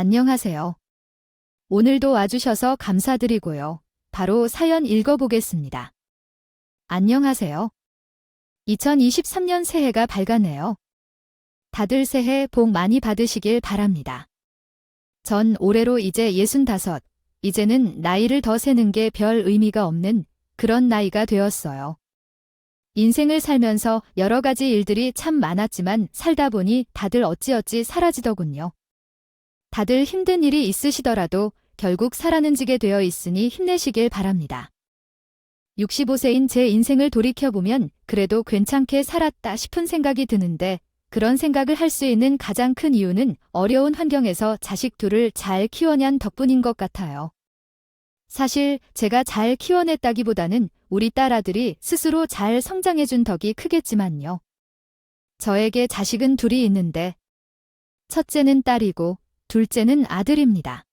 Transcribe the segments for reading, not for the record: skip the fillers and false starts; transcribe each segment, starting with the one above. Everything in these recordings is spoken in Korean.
안녕하세요. 오늘도 와주셔서 감사드리고요. 바로 사연 읽어보겠습니다. 안녕하세요. 2023년 새해가 밝았네요. 다들 새해 복 많이 받으시길 바랍니다. 전 올해로 이제 65, 이제는 나이를 더 세는 게 별 의미가 없는 그런 나이가 되었어요. 인생을 살면서 여러 가지 일들이 참 많았지만 살다 보니 다들 어찌어찌 사라지더군요. 다들 힘든 일이 있으시더라도 결국 살아는지게 되어 있으니 힘내시길 바랍니다. 65세인 제 인생을 돌이켜보면 그래도 괜찮게 살았다 싶은 생각이 드는데 그런 생각을 할 수 있는 가장 큰 이유는 어려운 환경에서 자식 둘을 잘 키워낸 덕분인 것 같아요. 사실 제가 잘 키워냈다기보다는 우리 딸아들이 스스로 잘 성장해준 덕이 크겠지만요. 저에게 자식은 둘이 있는데 첫째는 딸이고 둘째는 아들입니다.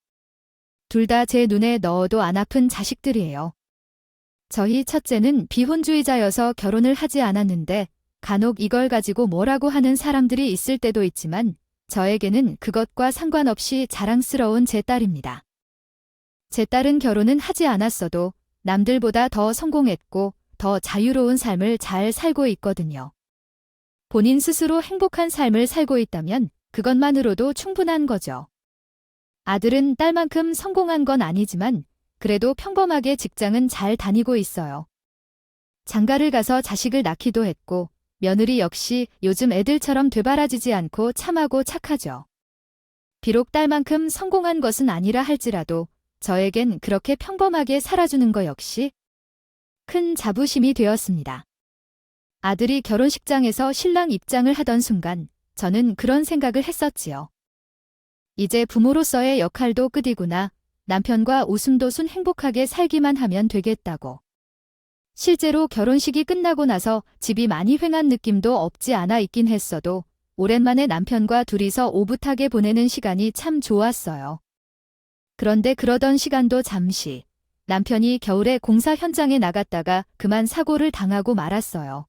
둘 다 제 눈에 넣어도 안 아픈 자식들이에요. 저희 첫째는 비혼주의자여서 결혼을 하지 않았는데 간혹 이걸 가지고 뭐라고 하는 사람들이 있을 때도 있지만 저에게는 그것과 상관없이 자랑스러운 제 딸입니다. 제 딸은 결혼은 하지 않았어도 남들보다 더 성공했고 더 자유로운 삶을 잘 살고 있거든요. 본인 스스로 행복한 삶을 살고 있다면 그것만으로도 충분한 거죠. 아들은 딸만큼 성공한 건 아니지만 그래도 평범하게 직장은 잘 다니고 있어요. 장가를 가서 자식을 낳기도 했고 며느리 역시 요즘 애들처럼 되바라지지 않고 참하고 착하죠. 비록 딸만큼 성공한 것은 아니라 할지라도 저에겐 그렇게 평범하게 살아주는 거 역시 큰 자부심이 되었습니다. 아들이 결혼식장에서 신랑 입장을 하던 순간 저는 그런 생각을 했었지요. 이제 부모로서의 역할도 끝이구나. 남편과 오순도순 행복하게 살기만 하면 되겠다고. 실제로 결혼식이 끝나고 나서 집이 많이 휑한 느낌도 없지 않아 있긴 했어도 오랜만에 남편과 둘이서 오붓하게 보내는 시간이 참 좋았어요. 그런데 그러던 시간도 잠시 남편이 겨울에 공사 현장에 나갔다가 그만 사고를 당하고 말았어요.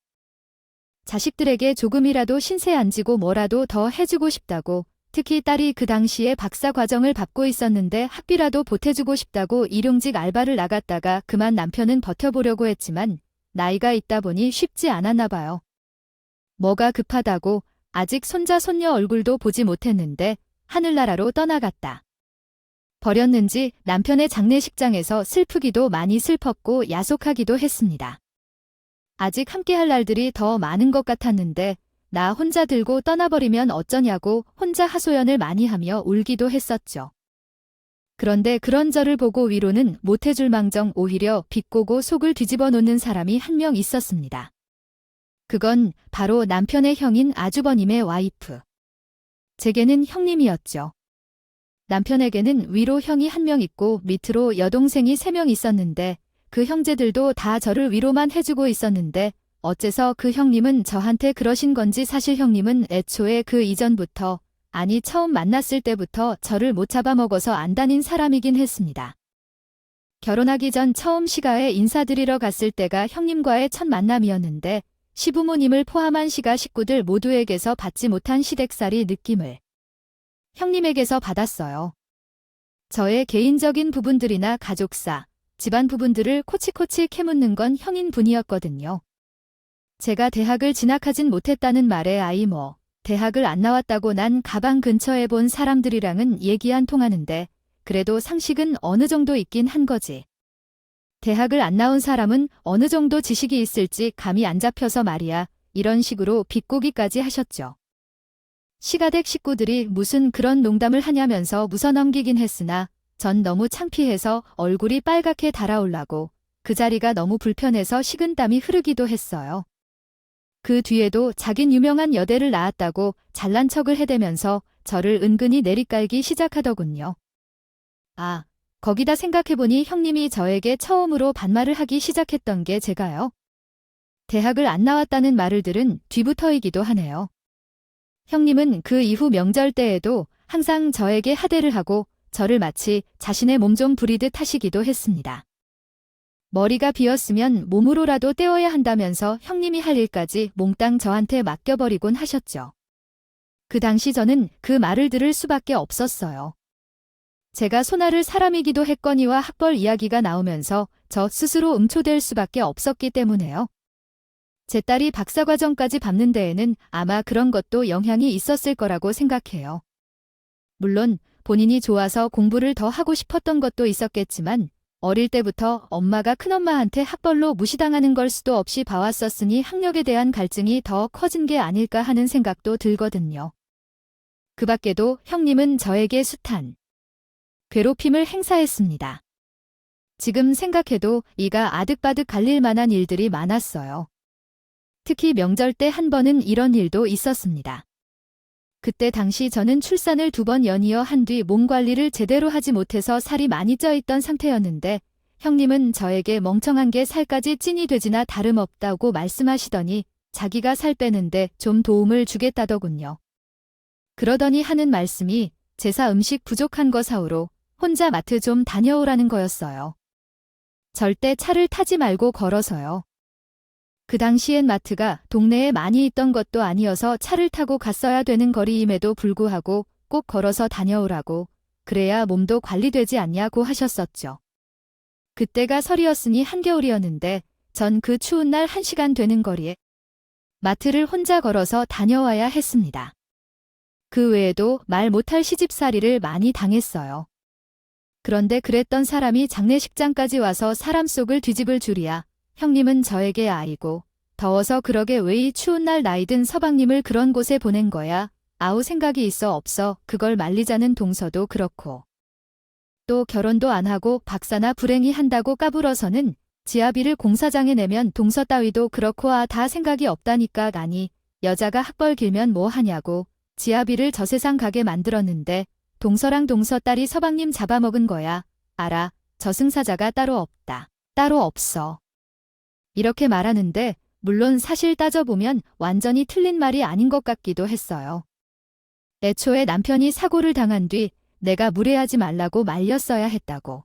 자식들에게 조금이라도 신세 안 지고 뭐라도 더 해주고 싶다고 특히 딸이 그 당시에 박사 과정을 밟고 있었는데 학비라도 보태주고 싶다고 일용직 알바를 나갔다가 그만 남편은 버텨보려고 했지만 나이가 있다 보니 쉽지 않았나 봐요. 뭐가 급하다고 아직 손자 손녀 얼굴도 보지 못했는데 하늘나라로 떠나갔다. 버렸는지 남편의 장례식장에서 슬프기도 많이 슬펐고 야속하기도 했습니다. 아직 함께할 날들이 더 많은 것 같았는데 나 혼자 들고 떠나버리면 어쩌냐고 혼자 하소연을 많이 하며 울기도 했었죠. 그런데 그런 저를 보고 위로는 못해줄 망정 오히려 비꼬고 속을 뒤집어 놓는 사람이 한 명 있었습니다. 그건 바로 남편의 형인 아주버님의 와이프. 제게는 형님이었죠. 남편에게는 위로 형이 한 명 있고 밑으로 여동생이 3명 있었는데 그 형제들도 다 저를 위로만 해주고 있었는데 어째서 그 형님은 저한테 그러신 건지 사실 형님은 애초에 그 이전부터 아니 처음 만났을 때부터 저를 못 잡아먹어서 안 다닌 사람이긴 했습니다. 결혼하기 전 처음 시가에 인사드리러 갔을 때가 형님과의 첫 만남이었는데 시부모님을 포함한 시가 식구들 모두에게서 받지 못한 시댁살이 느낌을 형님에게서 받았어요. 저의 개인적인 부분들이나 가족사, 집안 부분들을 코치코치 캐묻는 건 형인 분이었거든요. 제가 대학을 진학하진 못했다는 말에 대학을 안 나왔다고 난 가방 근처에 본 사람들이랑은 얘기 안 통하는데 그래도 상식은 어느 정도 있긴 한 거지. 대학을 안 나온 사람은 어느 정도 지식이 있을지 감이 안 잡혀서 말이야. 이런 식으로 비꼬기까지 하셨죠. 시가댁 식구들이 무슨 그런 농담을 하냐면서 웃어넘기긴 했으나 전 너무 창피해서 얼굴이 빨갛게 달아올라고 그 자리가 너무 불편해서 식은땀이 흐르기도 했어요. 그 뒤에도 자긴 유명한 여대를 나왔다고 잘난 척을 해대면서 저를 은근히 내리깔기 시작하더군요. 아, 거기다 생각해보니 형님이 저에게 처음으로 반말을 하기 시작했던 게 제가요. 대학을 안 나왔다는 말을 들은 뒤부터이기도 하네요. 형님은 그 이후 명절 때에도 항상 저에게 하대를 하고 저를 마치 자신의 몸 좀 부리듯 하시기도 했습니다. 머리가 비었으면 몸으로라도 떼어야 한다면서 형님이 할 일까지 몽땅 저한테 맡겨버리곤 하셨죠. 그 당시 저는 그 말을 들을 수밖에 없었어요. 제가 손아를 사람이기도 했거니와 학벌 이야기가 나오면서 저 스스로 음초될 수밖에 없었기 때문에요. 제 딸이 박사과정까지 밟는 데에는 아마 그런 것도 영향이 있었을 거라고 생각해요. 물론 본인이 좋아서 공부를 더 하고 싶었던 것도 있었겠지만 어릴 때부터 엄마가 큰엄마한테 학벌로 무시당하는 걸 수도 없이 봐왔었으니 학력에 대한 갈증이 더 커진 게 아닐까 하는 생각도 들거든요. 그 밖에도 형님은 저에게 숱한 괴롭힘을 행사했습니다. 지금 생각해도 이가 아득바득 갈릴 만한 일들이 많았어요. 특히 명절 때 한 번은 이런 일도 있었습니다. 그때 당시 저는 출산을 2번 연이어 한 뒤 몸 관리를 제대로 하지 못해서 살이 많이 쪄 있던 상태였는데 형님은 저에게 멍청한 게 살까지 찐이 되지나 다름없다고 말씀하시더니 자기가 살 빼는데 좀 도움을 주겠다더군요. 그러더니 하는 말씀이 제사 음식 부족한 거 사오로 혼자 마트 좀 다녀오라는 거였어요. 절대 차를 타지 말고 걸어서요. 그 당시엔 마트가 동네에 많이 있던 것도 아니어서 차를 타고 갔어야 되는 거리임에도 불구하고 꼭 걸어서 다녀오라고, 그래야 몸도 관리되지 않냐고 하셨었죠. 그때가 설이었으니 한겨울이었는데 전 그 추운 날 1시간 되는 거리에 마트를 혼자 걸어서 다녀와야 했습니다. 그 외에도 말 못할 시집살이를 많이 당했어요. 그런데 그랬던 사람이 장례식장까지 와서 사람 속을 뒤집을 줄이야. 형님은 저에게 아이고, 더워서 그러게 왜 이 추운 날 나이든 서방님을 그런 곳에 보낸 거야. 아우 생각이 있어 없어 그걸 말리자는 동서도 그렇고. 또 결혼도 안 하고 박사나 불행히 한다고 까불어서는 지아비를 공사장에 내면 동서 따위도 그렇고 다 생각이 없다니까. 아니 여자가 학벌 길면 뭐 하냐고 지아비를 저 세상 가게 만들었는데 동서랑 동서 딸이 서방님 잡아먹은 거야. 알아, 저승사자가 따로 없다. 따로 없어. 이렇게 말하는데 물론 사실 따져보면 완전히 틀린 말이 아닌 것 같기도 했어요. 애초에 남편이 사고를 당한 뒤 내가 무례하지 말라고 말렸어야 했다고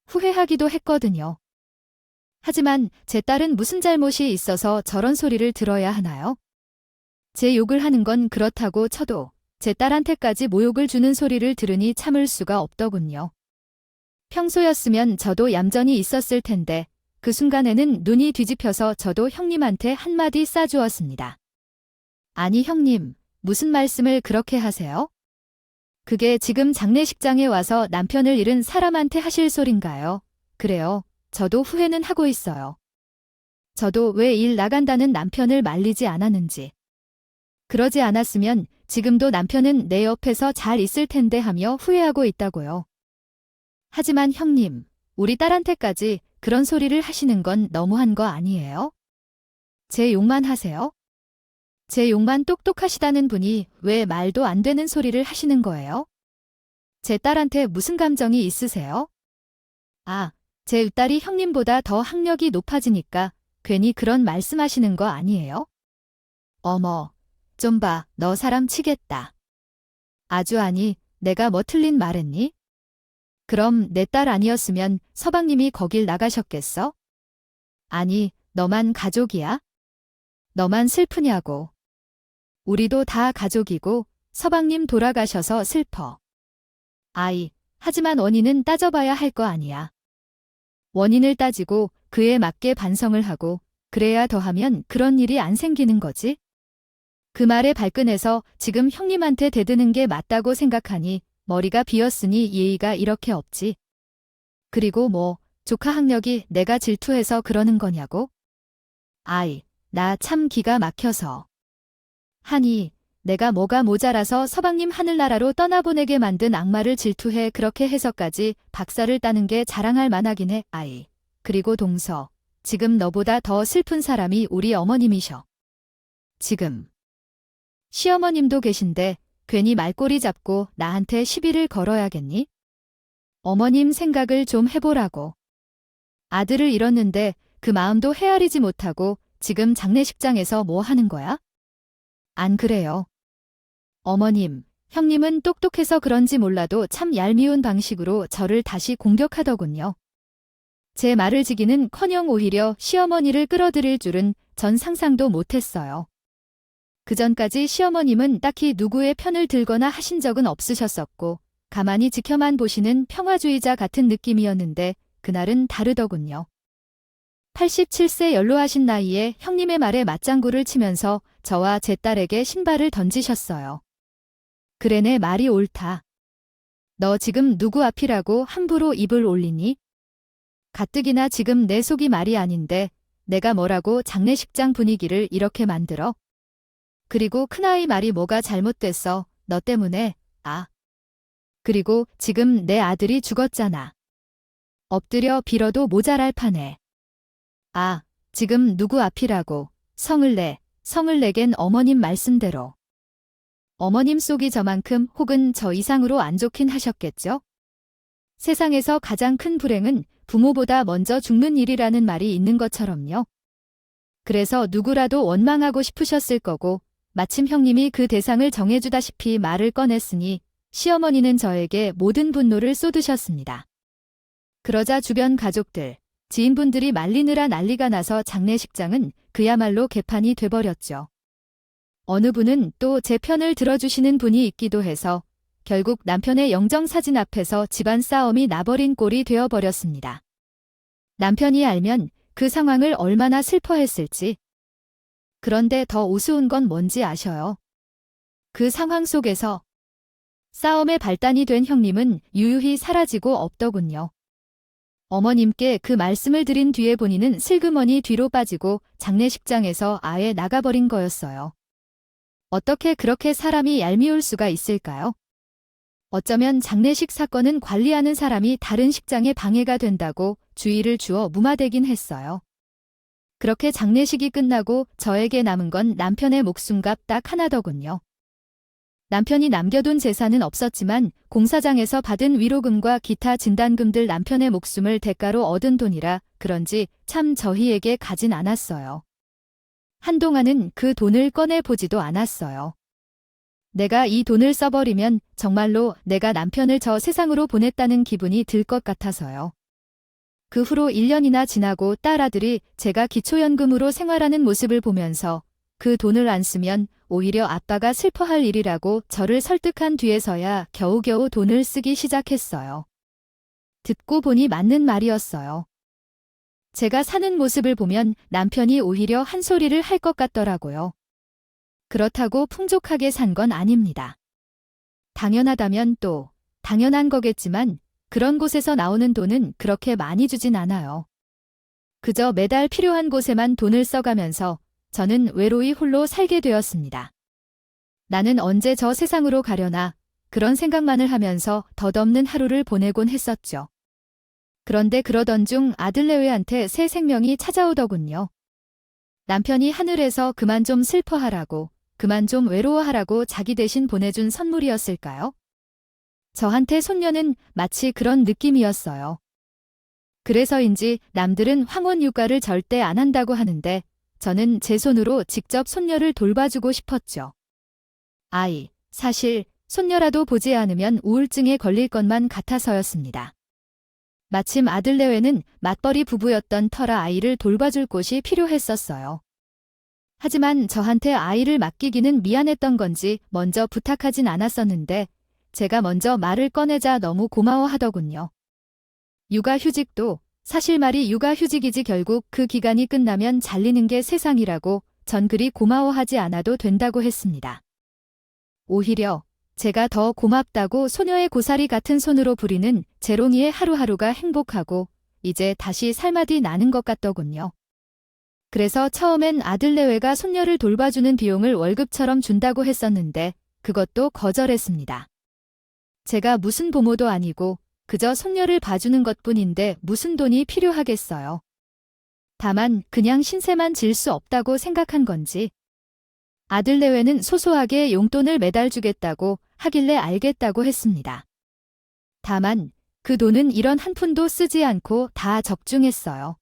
후회하기도 했거든요. 하지만 제 딸은 무슨 잘못이 있어서 저런 소리를 들어야 하나요? 제 욕을 하는 건 그렇다고 쳐도 제 딸한테까지 모욕을 주는 소리를 들으니 참을 수가 없더군요. 평소였으면 저도 얌전히 있었을 텐데 그 순간에는 눈이 뒤집혀서 저도 형님한테 한마디 싸주었습니다. 아니 형님, 무슨 말씀을 그렇게 하세요? 그게 지금 장례식장에 와서 남편을 잃은 사람한테 하실 소린가요? 그래요. 저도 후회는 하고 있어요. 저도 왜 일 나간다는 남편을 말리지 않았는지. 그러지 않았으면 지금도 남편은 내 옆에서 잘 있을 텐데 하며 후회하고 있다고요. 하지만 형님, 우리 딸한테까지 그런 소리를 하시는 건 너무한 거 아니에요? 제 욕만 하세요? 제 욕만 똑똑하시다는 분이 왜 말도 안 되는 소리를 하시는 거예요? 제 딸한테 무슨 감정이 있으세요? 아, 제 딸이 형님보다 더 학력이 높아지니까 괜히 그런 말씀하시는 거 아니에요? 어머, 좀 봐, 너 사람 치겠다. 아주 아니, 내가 뭐 틀린 말했니? 그럼 내 딸 아니었으면 서방님이 거길 나가셨겠어? 아니, 너만 가족이야? 너만 슬프냐고. 우리도 다 가족이고 서방님 돌아가셔서 슬퍼. 아이, 하지만 원인은 따져봐야 할 거 아니야. 원인을 따지고 그에 맞게 반성을 하고 그래야 더하면 그런 일이 안 생기는 거지. 그 말에 발끈해서 지금 형님한테 대드는 게 맞다고 생각하니 머리가 비었으니 예의가 이렇게 없지. 그리고 뭐 조카 학력이 내가 질투해서 그러는 거냐고? 아이, 나 참 기가 막혀서. 하니 내가 뭐가 모자라서 서방님 하늘나라로 떠나보내게 만든 악마를 질투해 그렇게 해서까지 박사를 따는 게 자랑할 만하긴 해. 아이, 그리고 동서, 지금 너보다 더 슬픈 사람이 우리 어머님이셔. 지금 시어머님도 계신데 괜히 말꼬리 잡고 나한테 시비를 걸어야겠니? 어머님 생각을 좀 해보라고. 아들을 잃었는데 그 마음도 헤아리지 못하고 지금 장례식장에서 뭐 하는 거야? 안 그래요. 어머님, 형님은 똑똑해서 그런지 몰라도 참 얄미운 방식으로 저를 다시 공격하더군요. 제 말을 지기는커녕 오히려 시어머니를 끌어들일 줄은 전 상상도 못했어요. 그전까지 시어머님은 딱히 누구의 편을 들거나 하신 적은 없으셨었고 가만히 지켜만 보시는 평화주의자 같은 느낌이었는데 그날은 다르더군요. 87세 연로하신 나이에 형님의 말에 맞장구를 치면서 저와 제 딸에게 신발을 던지셨어요. 그래 내 말이 옳다. 너 지금 누구 앞이라고 함부로 입을 올리니? 가뜩이나 지금 내 속이 말이 아닌데 내가 뭐라고 장례식장 분위기를 이렇게 만들어? 그리고 큰아이 말이 뭐가 잘못됐어. 너 때문에. 아. 그리고 지금 내 아들이 죽었잖아. 엎드려 빌어도 모자랄 판에. 아, 지금 누구 앞이라고. 성을 내겐 어머님 말씀대로. 어머님 속이 저만큼 혹은 저 이상으로 안 좋긴 하셨겠죠? 세상에서 가장 큰 불행은 부모보다 먼저 죽는 일이라는 말이 있는 것처럼요. 그래서 누구라도 원망하고 싶으셨을 거고 마침 형님이 그 대상을 정해주다시피 말을 꺼냈으니 시어머니는 저에게 모든 분노를 쏟으셨습니다. 그러자 주변 가족들, 지인분들이 말리느라 난리가 나서 장례식장은 그야말로 개판이 돼버렸죠. 어느 분은 또 제 편을 들어주시는 분이 있기도 해서 결국 남편의 영정사진 앞에서 집안 싸움이 나버린 꼴이 되어버렸습니다. 남편이 알면 그 상황을 얼마나 슬퍼했을지. 그런데 더 우스운 건 뭔지 아셔요? 그 상황 속에서 싸움의 발단이 된 형님은 유유히 사라지고 없더군요. 어머님께 그 말씀을 드린 뒤에 본인은 슬그머니 뒤로 빠지고 장례식장에서 아예 나가버린 거였어요. 어떻게 그렇게 사람이 얄미울 수가 있을까요? 어쩌면 장례식 사건은 관리하는 사람이 다른 식장에 방해가 된다고 주의를 주어 무마되긴 했어요. 그렇게 장례식이 끝나고 저에게 남은 건 남편의 목숨값 딱 하나더군요. 남편이 남겨둔 재산은 없었지만 공사장에서 받은 위로금과 기타 진단금들 남편의 목숨을 대가로 얻은 돈이라 그런지 참 저희에게 가진 않았어요. 한동안은 그 돈을 꺼내보지도 않았어요. 내가 이 돈을 써버리면 정말로 내가 남편을 저 세상으로 보냈다는 기분이 들 것 같아서요. 그 후로 1년이나 지나고 딸아들이 제가 기초연금으로 생활하는 모습을 보면서 그 돈을 안 쓰면 오히려 아빠가 슬퍼할 일이라고 저를 설득한 뒤에서야 겨우겨우 돈을 쓰기 시작했어요. 듣고 보니 맞는 말이었어요. 제가 사는 모습을 보면 남편이 오히려 한 소리를 할 것 같더라고요. 그렇다고 풍족하게 산 건 아닙니다. 당연하다면 또 당연한 거겠지만 그런 곳에서 나오는 돈은 그렇게 많이 주진 않아요. 그저 매달 필요한 곳에만 돈을 써가면서 저는 외로이 홀로 살게 되었습니다. 나는 언제 저 세상으로 가려나 그런 생각만을 하면서 덧없는 하루를 보내곤 했었죠. 그런데 그러던 중 아들내외한테 새 생명이 찾아오더군요. 남편이 하늘에서 그만 좀 슬퍼하라고, 그만 좀 외로워하라고 자기 대신 보내준 선물이었을까요? 저한테 손녀는 마치 그런 느낌이었어요. 그래서인지 남들은 황혼 육아를 절대 안 한다고 하는데 저는 제 손으로 직접 손녀를 돌봐주고 싶었죠. 사실 손녀라도 보지 않으면 우울증에 걸릴 것만 같아서였습니다. 마침 아들내외는 맞벌이 부부였던 터라 아이를 돌봐줄 곳이 필요했었어요. 하지만 저한테 아이를 맡기기는 미안했던 건지 먼저 부탁하진 않았었는데 제가 먼저 말을 꺼내자 너무 고마워하더군요. 육아휴직도 사실 말이 육아휴직이지 결국 그 기간이 끝나면 잘리는 게 세상이라고 전 그리 고마워하지 않아도 된다고 했습니다. 오히려 제가 더 고맙다고 소녀의 고사리 같은 손으로 부리는 재롱이의 하루하루가 행복하고 이제 다시 살맛이 나는 것 같더군요. 그래서 처음엔 아들내외가 손녀를 돌봐주는 비용을 월급처럼 준다고 했었는데 그것도 거절했습니다. 제가 무슨 부모도 아니고 그저 손녀를 봐주는 것뿐인데 무슨 돈이 필요하겠어요. 다만 그냥 신세만 질 수 없다고 생각한 건지 아들내외는 소소하게 용돈을 매달 주겠다고 하길래 알겠다고 했습니다. 다만 그 돈은 이런 한 푼도 쓰지 않고 다 적중했어요.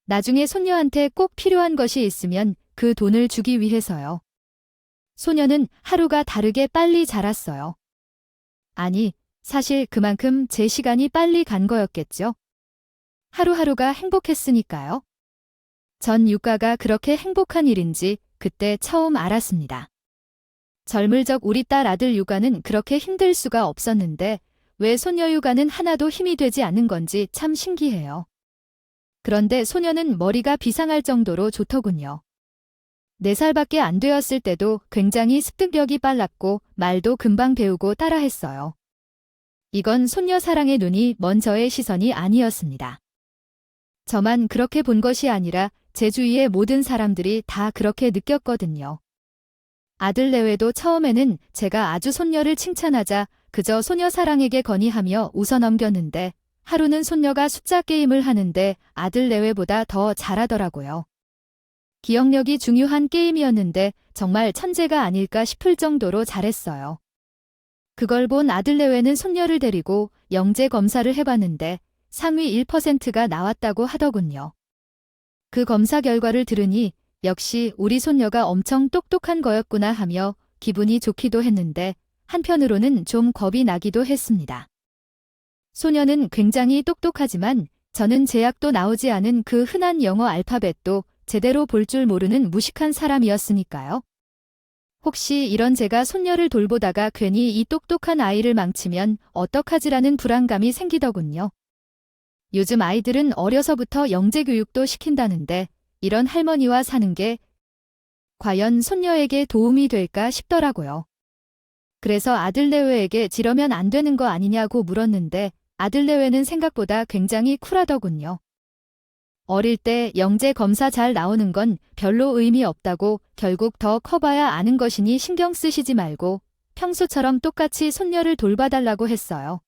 나중에 손녀한테 꼭 필요한 것이 있으면 그 돈을 주기 위해서요. 소녀는 하루가 다르게 빨리 자랐어요. 아니, 사실 그만큼 제 시간이 빨리 간 거였겠죠. 하루하루가 행복했으니까요. 전 육아가 그렇게 행복한 일인지 그때 처음 알았습니다. 젊을 적 우리 딸 아들 육아는 그렇게 힘들 수가 없었는데 왜 소녀 육아는 하나도 힘이 되지 않는 건지 참 신기해요. 그런데 소녀는 머리가 비상할 정도로 좋더군요. 4살밖에 안 되었을 때도 굉장히 습득력이 빨랐고 말도 금방 배우고 따라했어요. 이건 손녀 사랑의 눈이 먼 저의 시선이 아니었습니다. 저만 그렇게 본 것이 아니라 제 주위의 모든 사람들이 다 그렇게 느꼈거든요. 아들 내외도 처음에는 제가 아주 손녀를 칭찬하자 그저 소녀 사랑에게 건의하며 웃어넘겼는데 하루는 손녀가 숫자 게임을 하는데 아들 내외보다 더 잘하더라고요. 기억력이 중요한 게임이었는데 정말 천재가 아닐까 싶을 정도로 잘했어요. 그걸 본 아들 내외는 손녀를 데리고 영재 검사를 해봤는데 상위 1%가 나왔다고 하더군요. 그 검사 결과를 들으니 역시 우리 손녀가 엄청 똑똑한 거였구나 하며 기분이 좋기도 했는데 한편으로는 좀 겁이 나기도 했습니다. 소녀는 굉장히 똑똑하지만 저는 제약도 나오지 않은 그 흔한 영어 알파벳도 제대로 볼 줄 모르는 무식한 사람이었으니까요. 혹시 이런 제가 손녀를 돌보다가 괜히 이 똑똑한 아이를 망치면 어떡하지라는 불안감이 생기더군요. 요즘 아이들은 어려서부터 영재 교육도 시킨다는데 이런 할머니와 사는 게 과연 손녀에게 도움이 될까 싶더라고요. 그래서 아들 내외에게 지러면 안 되는 거 아니냐고 물었는데 아들 내외는 생각보다 굉장히 쿨하더군요. 어릴 때 영재 검사 잘 나오는 건 별로 의미 없다고 결국 더 커봐야 아는 것이니 신경 쓰시지 말고 평소처럼 똑같이 손녀를 돌봐달라고 했어요.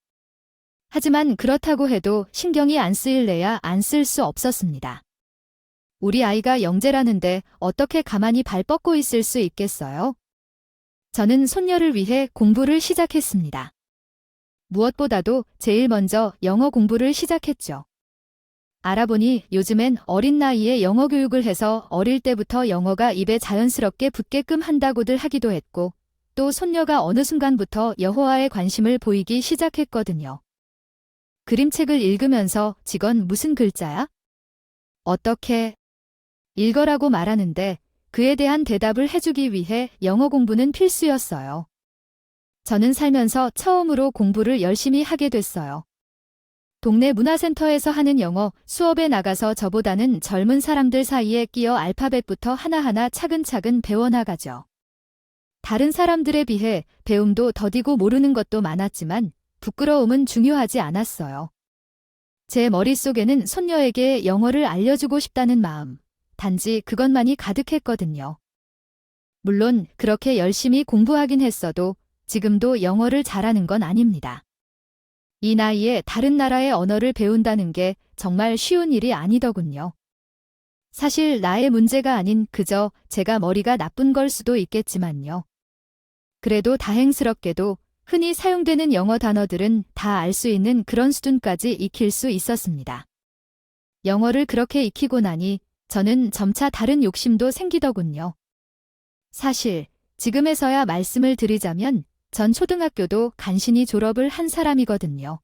하지만 그렇다고 해도 신경이 안 쓰일래야 안 쓸 수 없었습니다. 우리 아이가 영재라는데 어떻게 가만히 발 뻗고 있을 수 있겠어요? 저는 손녀를 위해 공부를 시작했습니다. 무엇보다도 제일 먼저 영어 공부를 시작했죠. 알아보니 요즘엔 어린 나이에 영어 교육을 해서 어릴 때부터 영어가 입에 자연스럽게 붙게끔 한다고들 하기도 했고 또 손녀가 어느 순간부터 여호와에 관심을 보이기 시작했거든요. 그림책을 읽으면서 "지건 무슨 글자야? 어떻게 읽어라고 말하는데 그에 대한 대답을 해주기 위해 영어 공부는 필수였어요. 저는 살면서 처음으로 공부를 열심히 하게 됐어요. 동네 문화센터에서 하는 영어 수업에 나가서 저보다는 젊은 사람들 사이에 끼어 알파벳부터 하나하나 차근차근 배워나가죠. 다른 사람들에 비해 배움도 더디고 모르는 것도 많았지만 부끄러움은 중요하지 않았어요. 제 머릿속에는 손녀에게 영어를 알려주고 싶다는 마음, 단지 그것만이 가득했거든요. 물론 그렇게 열심히 공부하긴 했어도 지금도 영어를 잘하는 건 아닙니다. 이 나이에 다른 나라의 언어를 배운다는 게 정말 쉬운 일이 아니더군요. 사실 나의 문제가 아닌 그저 제가 머리가 나쁜 걸 수도 있겠지만요. 그래도 다행스럽게도 흔히 사용되는 영어 단어들은 다 알 수 있는 그런 수준까지 익힐 수 있었습니다. 영어를 그렇게 익히고 나니 저는 점차 다른 욕심도 생기더군요. 사실 지금에서야 말씀을 드리자면 전 초등학교도 간신히 졸업을 한 사람이거든요.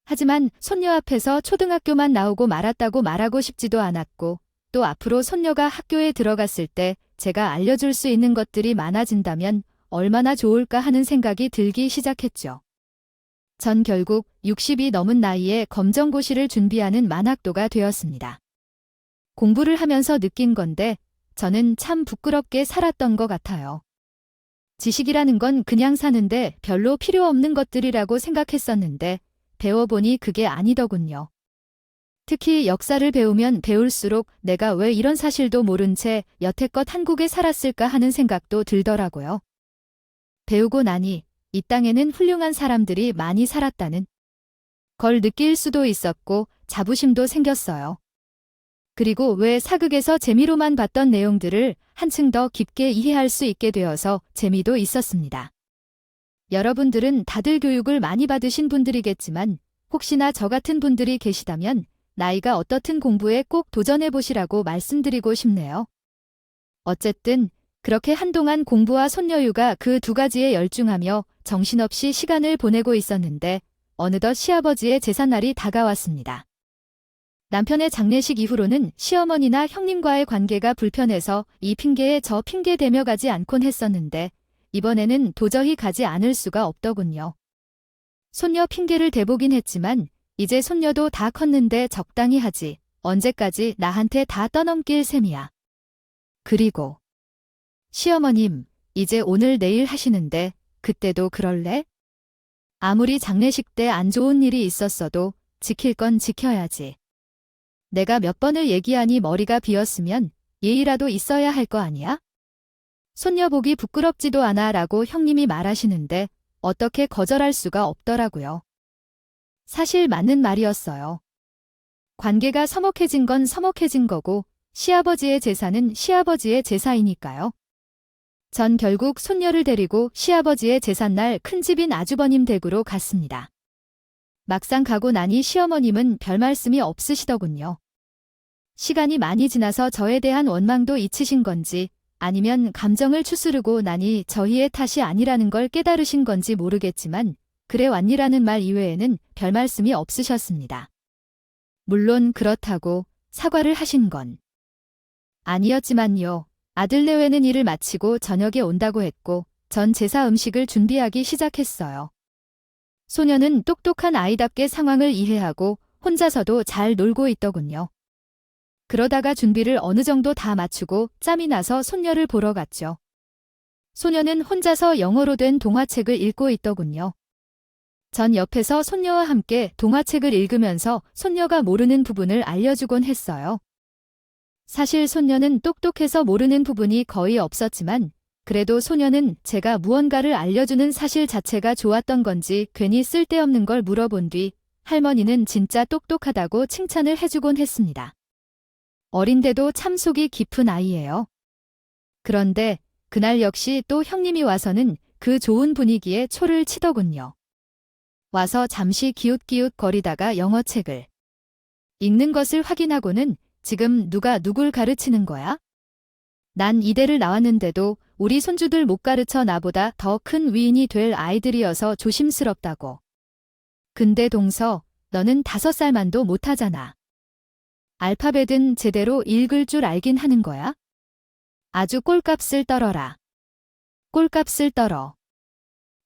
하지만 손녀 앞에서 초등학교만 나오고 말았다고 말하고 싶지도 않았고 또 앞으로 손녀가 학교에 들어갔을 때 제가 알려줄 수 있는 것들이 많아진다면 얼마나 좋을까 하는 생각이 들기 시작했죠. 전 결국 60이 넘은 나이에 검정고시를 준비하는 만학도가 되었습니다. 공부를 하면서 느낀 건데 저는 참 부끄럽게 살았던 것 같아요. 지식이라는 건 그냥 사는데 별로 필요 없는 것들이라고 생각했었는데 배워보니 그게 아니더군요. 특히 역사를 배우면 배울수록 내가 왜 이런 사실도 모른 채 여태껏 한국에 살았을까 하는 생각도 들더라고요. 배우고 나니 이 땅에는 훌륭한 사람들이 많이 살았다는 걸 느낄 수도 있었고 자부심도 생겼어요. 그리고 왜 사극에서 재미로만 봤던 내용들을 한층 더 깊게 이해할 수 있게 되어서 재미도 있었습니다. 여러분들은 다들 교육을 많이 받으신 분들이겠지만 혹시나 저 같은 분들이 계시다면 나이가 어떻든 공부에 꼭 도전해 보시라고 말씀드리고 싶네요. 어쨌든 그렇게 한동안 공부와 손녀육아 그 두 가지에 열중하며 정신없이 시간을 보내고 있었는데 어느덧 시아버지의 제삿날이 다가왔습니다. 남편의 장례식 이후로는 시어머니나 형님과의 관계가 불편해서 이 핑계에 저 핑계 대며 가지 않곤 했었는데 이번에는 도저히 가지 않을 수가 없더군요. 손녀 핑계를 대보긴 했지만 이제 손녀도 다 컸는데 적당히 하지. 언제까지 나한테 다 떠넘길 셈이야. 그리고 시어머님, 이제 오늘 내일 하시는데 그때도 그럴래? 아무리 장례식 때 안 좋은 일이 있었어도 지킬 건 지켜야지. 내가 몇 번을 얘기하니 머리가 비었으면 예의라도 있어야 할 거 아니야? 손녀 보기 부끄럽지도 않아 라고 형님이 말하시는데 어떻게 거절할 수가 없더라고요. 사실 맞는 말이었어요. 관계가 서먹해진 건 서먹해진 거고 시아버지의 제사는 시아버지의 제사이니까요. 전 결국 손녀를 데리고 시아버지의 제삿날 큰집인 아주버님 댁으로 갔습니다. 막상 가고 나니 시어머님은 별 말씀이 없으시더군요. 시간이 많이 지나서 저에 대한 원망도 잊히신 건지 아니면 감정을 추스르고 나니 저희의 탓이 아니라는 걸 깨달으신 건지 모르겠지만 그래 왔니라는 말 이외에는 별 말씀이 없으셨습니다. 물론 그렇다고 사과를 하신 건 아니었지만요. 아들 내외는 일을 마치고 저녁에 온다고 했고 전 제사 음식을 준비하기 시작했어요. 소녀는 똑똑한 아이답게 상황을 이해하고 혼자서도 잘 놀고 있더군요. 그러다가 준비를 어느 정도 다 마치고 짬이 나서 손녀를 보러 갔죠. 소녀는 혼자서 영어로 된 동화책을 읽고 있더군요. 전 옆에서 손녀와 함께 동화책을 읽으면서 손녀가 모르는 부분을 알려주곤 했어요. 사실 손녀는 똑똑해서 모르는 부분이 거의 없었지만 그래도 소녀는 제가 무언가를 알려주는 사실 자체가 좋았던 건지 괜히 쓸데없는 걸 물어본 뒤 할머니는 진짜 똑똑하다고 칭찬을 해주곤 했습니다. 어린데도 참 속이 깊은 아이예요. 그런데 그날 역시 또 형님이 와서는 그 좋은 분위기에 초를 치더군요. 와서 잠시 기웃기웃 거리다가 영어책을 읽는 것을 확인하고는 지금 누가 누굴 가르치는 거야? 난 이대를 나왔는데도 우리 손주들 못 가르쳐 나보다 더 큰 위인이 될 아이들이어서 조심스럽다고. 근데 동서, 너는 5살만도 못하잖아. 알파벳은 제대로 읽을 줄 알긴 하는 거야? 아주 꼴값을 떨어라. 꼴값을 떨어.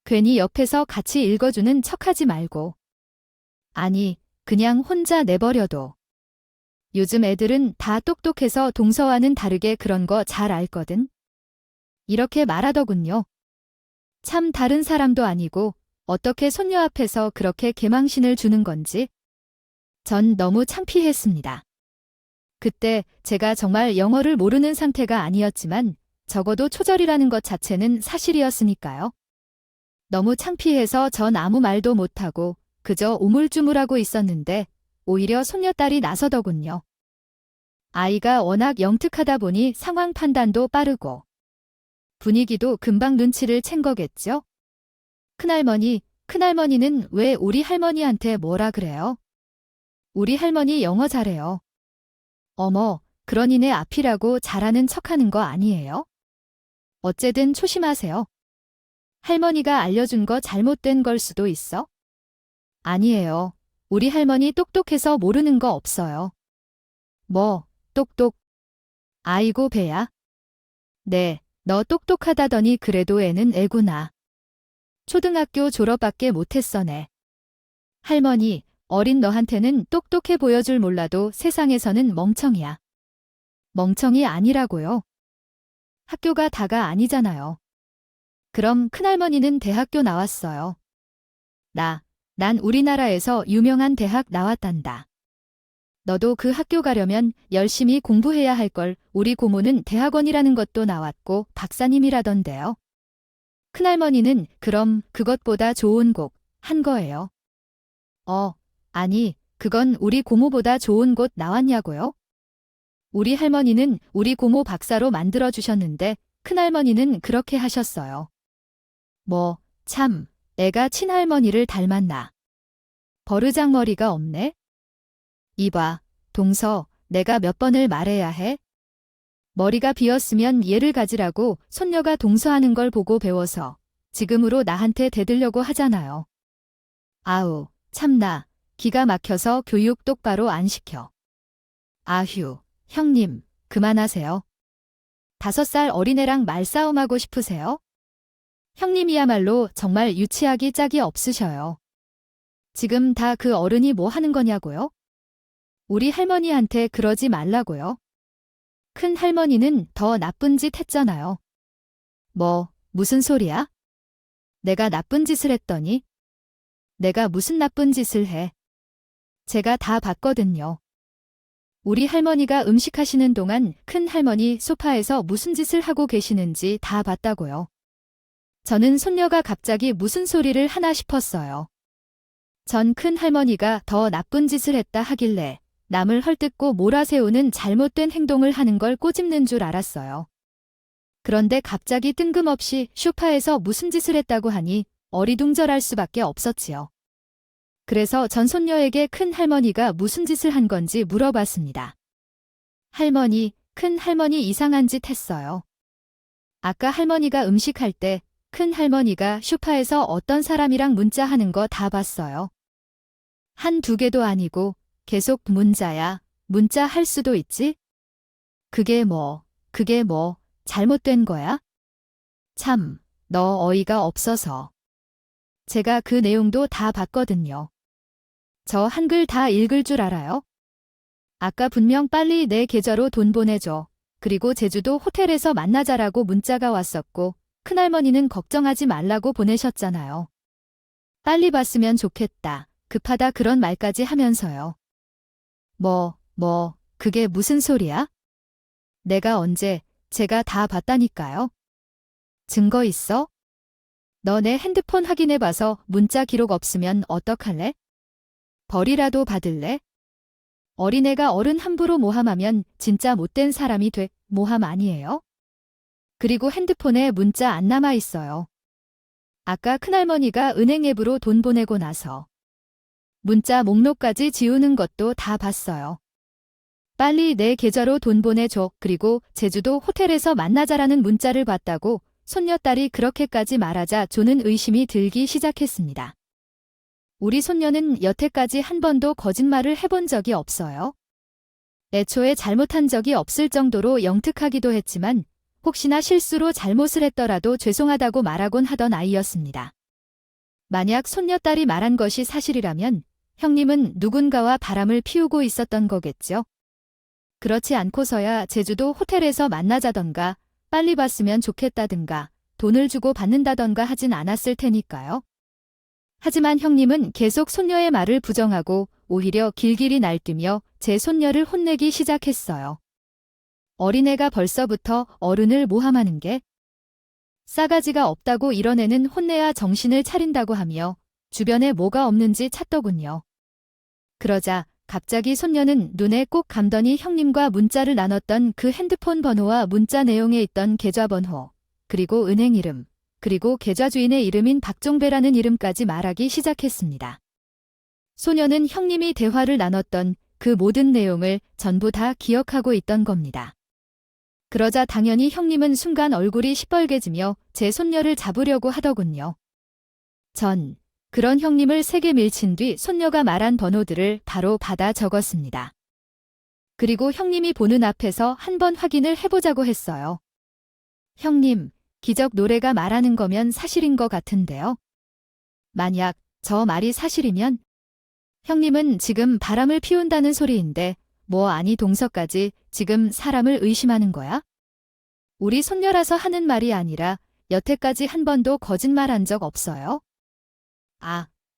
괜히 옆에서 같이 읽어주는 척하지 말고. 아니, 그냥 혼자 내버려둬. 요즘 애들은 다 똑똑해서 동서와는 다르게 그런 거 잘 알거든. 이렇게 말하더군요. 참 다른 사람도 아니고 어떻게 손녀 앞에서 그렇게 개망신을 주는 건지. 전 너무 창피했습니다. 그때 제가 정말 영어를 모르는 상태가 아니었지만 적어도 초절이라는 것 자체는 사실이었으니까요. 너무 창피해서 전 아무 말도 못하고 그저 우물쭈물하고 있었는데 오히려 손녀딸이 나서더군요. 아이가 워낙 영특하다 보니 상황 판단도 빠르고 분위기도 금방 눈치를 챈 거겠죠? 큰할머니는 왜 우리 할머니한테 뭐라 그래요? 우리 할머니 영어 잘해요. 어머, 그러니네 앞이라고 잘하는 척하는 거 아니에요? 어쨌든 조심하세요. 할머니가 알려준 거 잘못된 걸 수도 있어? 아니에요. 우리 할머니 똑똑해서 모르는 거 없어요. 뭐, 똑똑. 아이고 배야. 네, 너 똑똑하다더니 그래도 애는 애구나. 초등학교 졸업밖에 못했어 네. 할머니, 어린 너한테는 똑똑해 보여 줄 몰라도 세상에서는 멍청이야. 멍청이 아니라고요. 학교가 다가 아니잖아요. 그럼 큰할머니는 대학교 나왔어요. 난 우리나라에서 유명한 대학 나왔단다. 너도 그 학교 가려면 열심히 공부해야 할 걸. 우리 고모는 대학원이라는 것도 나왔고 박사님이라던데요. 큰할머니는 그럼 그것보다 좋은 곳 한 거예요. 아니, 그건 우리 고모보다 좋은 곳 나왔냐고요? 우리 할머니는 우리 고모 박사로 만들어주셨는데 큰할머니는 그렇게 하셨어요. 참, 애가 친할머니를 닮았나. 버르장머리가 없네? 이봐, 동서, 내가 몇 번을 말해야 해? 머리가 비었으면 얘를 가지라고 손녀가 동서하는 걸 보고 배워서 지금으로 나한테 대들려고 하잖아요. 아우, 참나, 기가 막혀서 교육 똑바로 안 시켜. 아휴, 형님, 그만하세요. 5살 어린애랑 말싸움하고 싶으세요? 형님이야말로 정말 유치하기 짝이 없으셔요. 지금 다 그 어른이 뭐 하는 거냐고요? 우리 할머니한테 그러지 말라고요. 큰 할머니는 더 나쁜 짓 했잖아요. 무슨 소리야? 내가 나쁜 짓을 했더니? 내가 무슨 나쁜 짓을 해? 제가 다 봤거든요. 우리 할머니가 음식하시는 동안 큰 할머니 소파에서 무슨 짓을 하고 계시는지 다 봤다고요. 저는 손녀가 갑자기 무슨 소리를 하나 싶었어요. 전 큰 할머니가 더 나쁜 짓을 했다 하길래 남을 헐뜯고 몰아세우는 잘못된 행동을 하는 걸 꼬집는 줄 알았어요. 그런데 갑자기 뜬금없이 소파에서 무슨 짓을 했다고 하니 어리둥절할 수밖에 없었지요. 그래서 전 손녀에게 큰 할머니가 무슨 짓을 한 건지 물어봤습니다. 할머니, 큰 할머니 이상한 짓 했어요. 아까 할머니가 음식할 때 큰 할머니가 소파에서 어떤 사람이랑 문자하는 거 다 봤어요. 한두 개도 아니고 계속 문자야. 문자 할 수도 있지? 그게 뭐 잘못된 거야? 참, 너 어이가 없어서. 제가 그 내용도 다 봤거든요. 저 한글 다 읽을 줄 알아요? 아까 분명 빨리 내 계좌로 돈 보내줘. 그리고 제주도 호텔에서 만나자라고 문자가 왔었고 큰할머니는 걱정하지 말라고 보내셨잖아요. 빨리 봤으면 좋겠다. 급하다 그런 말까지 하면서요. 그게 무슨 소리야? 내가 언제, 제가 다 봤다니까요. 증거 있어? 너 내 핸드폰 확인해봐서 문자 기록 없으면 어떡할래? 벌이라도 받을래? 어린애가 어른 함부로 모함하면 진짜 못된 사람이 돼. 모함 아니에요? 그리고 핸드폰에 문자 안 남아 있어요. 아까 큰할머니가 은행 앱으로 돈 보내고 나서 문자 목록까지 지우는 것도 다 봤어요. 빨리 내 계좌로 돈 보내줘. 그리고 제주도 호텔에서 만나자라는 문자를 봤다고 손녀딸이 그렇게까지 말하자 저는 의심이 들기 시작했습니다. 우리 손녀는 여태까지 한 번도 거짓말을 해본 적이 없어요. 애초에 잘못한 적이 없을 정도로 영특하기도 했지만 혹시나 실수로 잘못을 했더라도 죄송하다고 말하곤 하던 아이였습니다. 만약 손녀딸이 말한 것이 사실이라면 형님은 누군가와 바람을 피우고 있었던 거겠죠. 그렇지 않고서야 제주도 호텔에서 만나자던가 빨리 봤으면 좋겠다든가 돈을 주고 받는다던가 하진 않았을 테니까요. 하지만 형님은 계속 손녀의 말을 부정하고 오히려 길길이 날뛰며 제 손녀를 혼내기 시작했어요. 어린애가 벌써부터 어른을 모함하는 게 싸가지가 없다고 이런 애는 혼내야 정신을 차린다고 하며 주변에 뭐가 없는지 찾더군요. 그러자 갑자기 손녀는 눈에 꼭 감더니 형님과 문자를 나눴던 그 핸드폰 번호와 문자 내용에 있던 계좌번호, 그리고 은행 이름, 그리고 계좌 주인의 이름인 박종배라는 이름까지 말하기 시작했습니다. 소녀는 형님이 대화를 나눴던 그 모든 내용을 전부 다 기억하고 있던 겁니다. 그러자 당연히 형님은 순간 얼굴이 시뻘개지며 제 손녀를 잡으려고 하더군요. 전 그런 형님을 세게 밀친 뒤 손녀가 말한 번호들을 바로 받아 적었습니다. 그리고 형님이 보는 앞에서 한번 확인을 해보자고 했어요. 형님, 기적 노래가 말하는 거면 사실인 것 같은데요. 만약 저 말이 사실이면 형님은 지금 바람을 피운다는 소리인데 아니 동서까지 지금 사람을 의심하는 거야? 우리 손녀라서 하는 말이 아니라 여태까지 한 번도 거짓말한 적 없어요?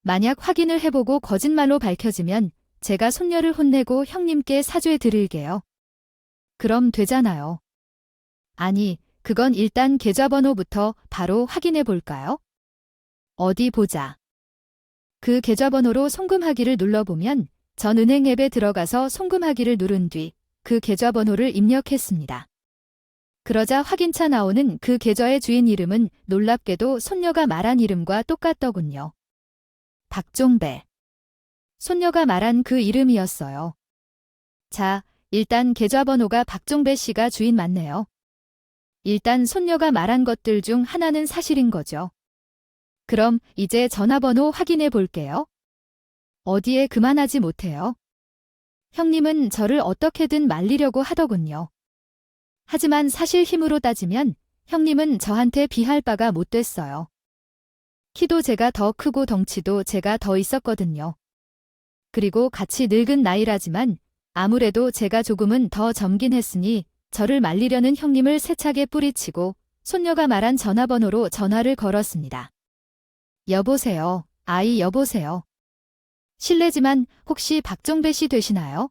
만약 확인을 해보고 거짓말로 밝혀지면 제가 손녀를 혼내고 형님께 사죄 드릴게요. 그럼 되잖아요. 아니, 그건 일단 계좌번호부터 바로 확인해 볼까요? 어디 보자. 그 계좌번호로 송금하기를 눌러보면 전 은행 앱에 들어가서 송금하기를 누른 뒤 그 계좌번호를 입력했습니다. 그러자 확인차 나오는 그 계좌의 주인 이름은 놀랍게도 손녀가 말한 이름과 똑같더군요. 박종배. 손녀가 말한 그 이름이었어요. 자, 일단 계좌번호가 박종배 씨가 주인 맞네요. 일단 손녀가 말한 것들 중 하나는 사실인 거죠. 그럼 이제 전화번호 확인해 볼게요. 어디에 그만하지 못해요. 형님은 저를 어떻게든 말리려고 하더군요. 하지만 사실 힘으로 따지면 형님은 저한테 비할 바가 못 됐어요. 키도 제가 더 크고 덩치도 제가 더 있었거든요. 그리고 같이 늙은 나이라지만 아무래도 제가 조금은 더 젊긴 했으니 저를 말리려는 형님을 세차게 뿌리치고 손녀가 말한 전화번호로 전화를 걸었습니다. 여보세요. 아이 여보세요. 실례지만 혹시 박종배 씨 되시나요?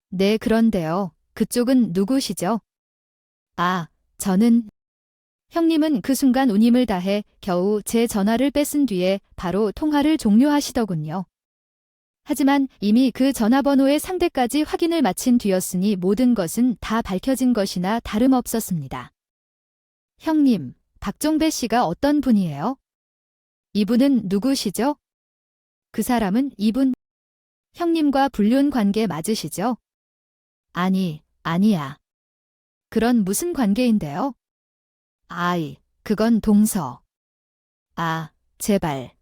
네, 그런데요. 그쪽은 누구시죠? 아, 저는... 형님은 그 순간 운임을 다해 겨우 제 전화를 뺏은 뒤에 바로 통화를 종료하시더군요. 하지만 이미 그 전화번호의 상대까지 확인을 마친 뒤였으니 모든 것은 다 밝혀진 것이나 다름없었습니다. 형님, 박종배 씨가 어떤 분이에요? 이분은 누구시죠? 그 사람은 이분. 형님과 불륜 관계 맞으시죠? 아니야. 그런 무슨 관계인데요? 아이, 그건 동서. 아, 제발.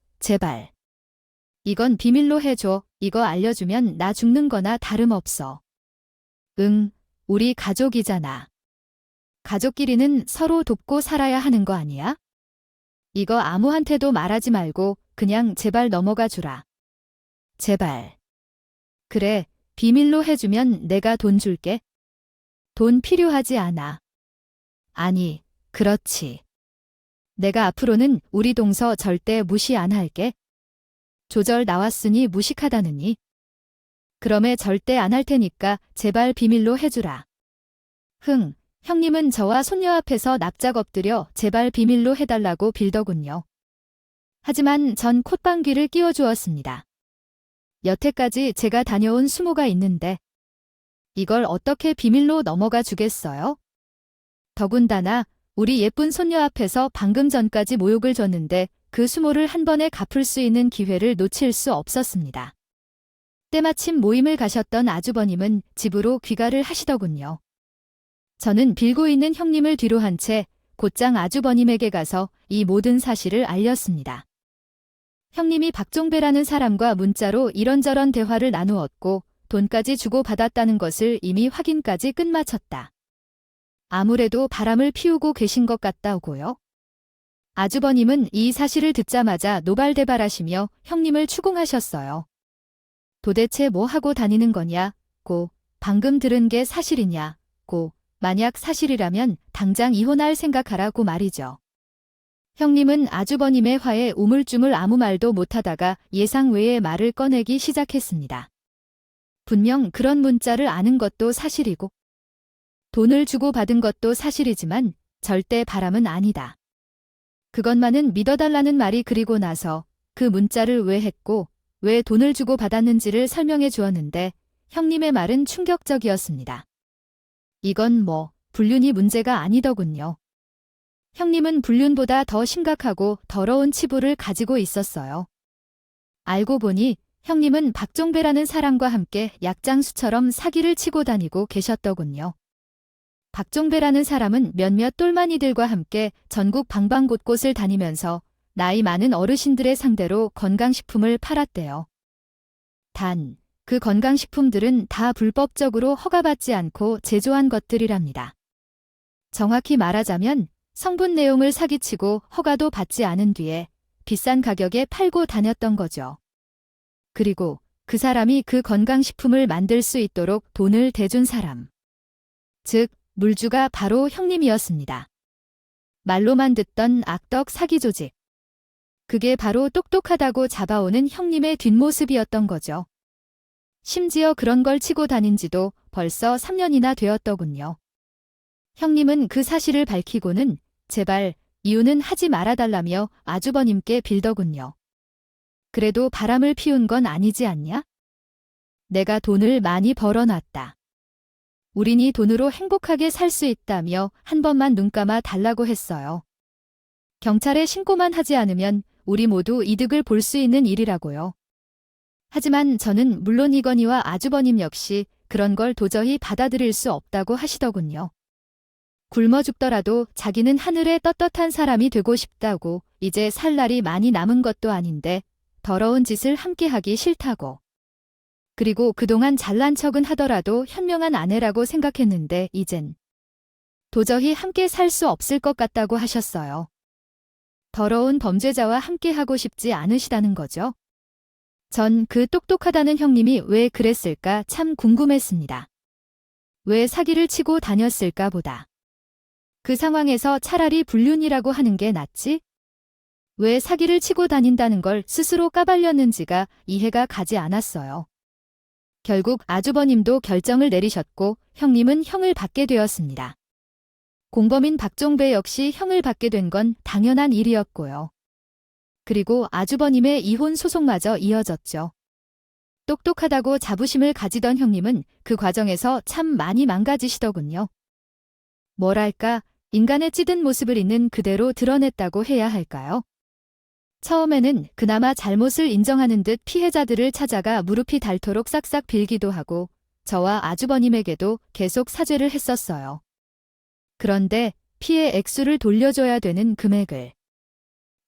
이건 비밀로 해줘. 이거 알려주면 나 죽는 거나 다름없어. 응, 우리 가족이잖아. 가족끼리는 서로 돕고 살아야 하는 거 아니야? 이거 아무한테도 말하지 말고 그냥 제발 넘어가 주라. 제발. 그래, 비밀로 해주면 내가 돈 줄게. 돈 필요하지 않아. 아니, 그렇지. 내가 앞으로는 우리 동서 절대 무시 안 할게. 조절 나왔으니 무식하다느니. 그럼에 절대 안 할 테니까 제발 비밀로 해주라. 흥, 형님은 저와 손녀 앞에서 납작 엎드려 제발 비밀로 해달라고 빌더군요. 하지만 전 콧방귀를 끼워주었습니다. 여태까지 제가 다녀온 수모가 있는데 이걸 어떻게 비밀로 넘어가 주겠어요? 더군다나 우리 예쁜 손녀 앞에서 방금 전까지 모욕을 줬는데 그 수모를 한 번에 갚을 수 있는 기회를 놓칠 수 없었습니다. 때마침 모임을 가셨던 아주버님은 집으로 귀가를 하시더군요. 저는 빌고 있는 형님을 뒤로 한 채 곧장 아주버님에게 가서 이 모든 사실을 알렸습니다. 형님이 박종배라는 사람과 문자로 이런저런 대화를 나누었고 돈까지 주고받았다는 것을 이미 확인까지 끝마쳤다. 아무래도 바람을 피우고 계신 것 같다고요. 아주버님은 이 사실을 듣자마자 노발대발하시며 형님을 추궁하셨어요. 도대체 뭐 하고 다니는 거냐? 고, 방금 들은 게 사실이냐? 고, 만약 사실이라면 당장 이혼할 생각하라고 말이죠. 형님은 아주버님의 화에 우물쭈물 아무 말도 못하다가 예상 외의 말을 꺼내기 시작했습니다. 분명 그런 문자를 아는 것도 사실이고 돈을 주고 받은 것도 사실이지만 절대 바람은 아니다. 그것만은 믿어달라는 말이 그리고 나서 그 문자를 왜 했고 왜 돈을 주고 받았는지를 설명해 주었는데 형님의 말은 충격적이었습니다. 이건 불륜이 문제가 아니더군요. 형님은 불륜보다 더 심각하고 더러운 치부를 가지고 있었어요. 알고 보니 형님은 박종배라는 사람과 함께 약장수처럼 사기를 치고 다니고 계셨더군요. 박종배라는 사람은 몇몇 똘마니들과 함께 전국 방방곳곳을 다니면서 나이 많은 어르신들의 상대로 건강식품을 팔았대요. 단, 그 건강식품들은 다 불법적으로 허가받지 않고 제조한 것들이랍니다. 정확히 말하자면 성분 내용을 사기치고 허가도 받지 않은 뒤에 비싼 가격에 팔고 다녔던 거죠. 그리고 그 사람이 그 건강식품을 만들 수 있도록 돈을 대준 사람. 즉, 물주가 바로 형님이었습니다. 말로만 듣던 악덕 사기 조직. 그게 바로 똑똑하다고 잡아오는 형님의 뒷모습이었던 거죠. 심지어 그런 걸 치고 다닌 지도 벌써 3년이나 되었더군요. 형님은 그 사실을 밝히고는 제발 이유는 하지 말아달라며 아주버님께 빌더군요. 그래도 바람을 피운 건 아니지 않냐? 내가 돈을 많이 벌어놨다. 우린 이 돈으로 행복하게 살 수 있다며 한 번만 눈 감아 달라고 했어요. 경찰에 신고만 하지 않으면 우리 모두 이득을 볼 수 있는 일이라고요. 하지만 저는 물론 이건희와 아주버님 역시 그런 걸 도저히 받아들일 수 없다고 하시더군요. 굶어 죽더라도 자기는 하늘의 떳떳한 사람이 되고 싶다고 이제 살 날이 많이 남은 것도 아닌데 더러운 짓을 함께하기 싫다고. 그리고 그동안 잘난 척은 하더라도 현명한 아내라고 생각했는데 이젠 도저히 함께 살 수 없을 것 같다고 하셨어요. 더러운 범죄자와 함께 하고 싶지 않으시다는 거죠. 전 그 똑똑하다는 형님이 왜 그랬을까 참 궁금했습니다. 왜 사기를 치고 다녔을까 보다. 그 상황에서 차라리 불륜이라고 하는 게 낫지? 왜 사기를 치고 다닌다는 걸 스스로 까발렸는지가 이해가 가지 않았어요. 결국 아주버님도 결정을 내리셨고 형님은 형을 받게 되었습니다. 공범인 박종배 역시 형을 받게 된 건 당연한 일이었고요. 그리고 아주버님의 이혼 소송마저 이어졌죠. 똑똑하다고 자부심을 가지던 형님은 그 과정에서 참 많이 망가지시더군요. 뭐랄까, 인간의 찌든 모습을 있는 그대로 드러냈다고 해야 할까요? 처음에는 그나마 잘못을 인정하는 듯 피해자들을 찾아가 무릎이 닳도록 싹싹 빌기도 하고 저와 아주버님에게도 계속 사죄를 했었어요. 그런데 피해 액수를 돌려줘야 되는 금액을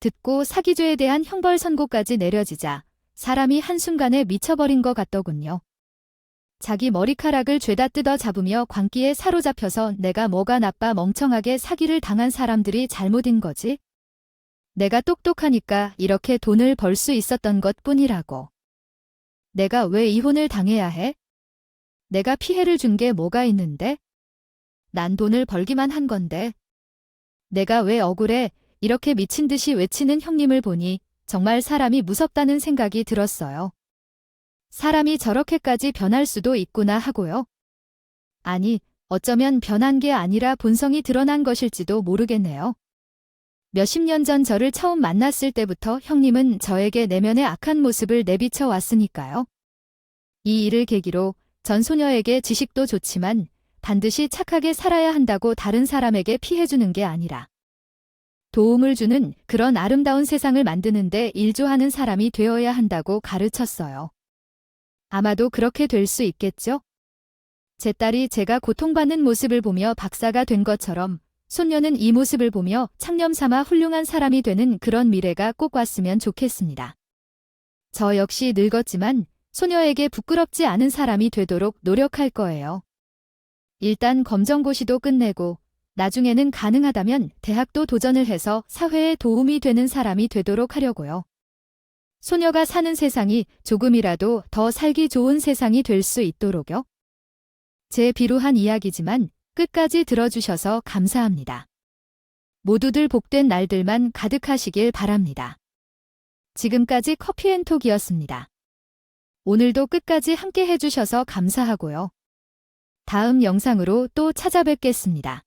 듣고 사기죄에 대한 형벌 선고까지 내려지자 사람이 한순간에 미쳐버린 것 같더군요. 자기 머리카락을 죄다 뜯어 잡으며 광기에 사로잡혀서 내가 뭐가 나빠 멍청하게 사기를 당한 사람들이 잘못인 거지? 내가 똑똑하니까 이렇게 돈을 벌 수 있었던 것뿐이라고. 내가 왜 이혼을 당해야 해? 내가 피해를 준 게 뭐가 있는데? 난 돈을 벌기만 한 건데. 내가 왜 억울해? 이렇게 미친 듯이 외치는 형님을 보니 정말 사람이 무섭다는 생각이 들었어요. 사람이 저렇게까지 변할 수도 있구나 하고요. 아니, 어쩌면 변한 게 아니라 본성이 드러난 것일지도 모르겠네요. 몇십 년 전 저를 처음 만났을 때부터 형님은 저에게 내면의 악한 모습을 내비쳐 왔으니까요. 이 일을 계기로 전 소녀에게 지식도 좋지만 반드시 착하게 살아야 한다고 다른 사람에게 피해주는 게 아니라 도움을 주는 그런 아름다운 세상을 만드는데 일조하는 사람이 되어야 한다고 가르쳤어요. 아마도 그렇게 될 수 있겠죠? 제 딸이 제가 고통받는 모습을 보며 박사가 된 것처럼 손녀는 이 모습을 보며 창념 삼아 훌륭한 사람이 되는 그런 미래가 꼭 왔으면 좋겠습니다. 저 역시 늙었지만 소녀에게 부끄럽지 않은 사람이 되도록 노력할 거예요. 일단 검정고시도 끝내고 나중에는 가능하다면 대학도 도전을 해서 사회에 도움이 되는 사람이 되도록 하려고요. 소녀가 사는 세상이 조금이라도 더 살기 좋은 세상이 될 수 있도록요. 제 비루한 이야기지만 끝까지 들어주셔서 감사합니다. 모두들 복된 날들만 가득하시길 바랍니다. 지금까지 커피앤톡이었습니다. 오늘도 끝까지 함께 해주셔서 감사하고요. 다음 영상으로 또 찾아뵙겠습니다.